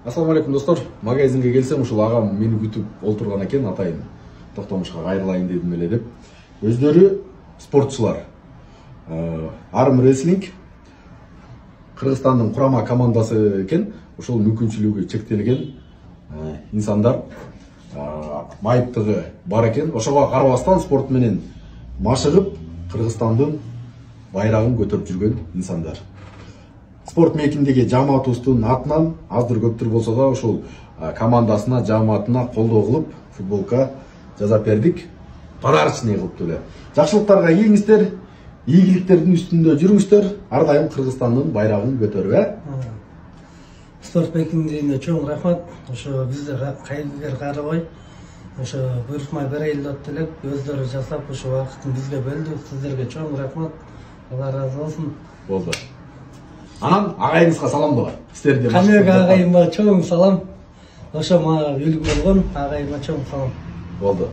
Ассаламу алейкум достор. Магазинге келсем, ушул агам мени күтүп олтурган экен, атайын токтомушка кайрылайын дедим эле деп. Өздөрү спортчулар. Арм рестлинг Кыргызстандын курама командасы экен. Ушул мүмкүнчүлүгү чектелген инсандар, майыптыгы бар экен. Ошого карабастан спорт менен машыгып Кыргызстандын байрагын көтөрүп жүргөн инсандар. Спорт мекиндеги жамаатыбыздын атынан аздыр көптүр болсо да ушул командасына, жамаатына колдоо кылып, футболка жасап бердик. Подарочный кылып эле. Жакшылыктарга ийиңиздер, ийгиликтердин үстүндө жүрүңүздөр. Ар дайым Кыргызстандын байрагын көтөрүп, Спорт мекендерine чоң рахмат. Ошо бизде кайгыгер карабай, ошо буйрукмай берейин деп элек, өздөрү жасап ошо убакытын бизге бөлдү. Сиздерге чоң рахмат. Алла разы болсун. Болду. Анан агайыңызга салам дагы. Сиздерде Камега агайыма чоң салам. Ошо мага үлгү болгон агайыма чоң салам. Болду.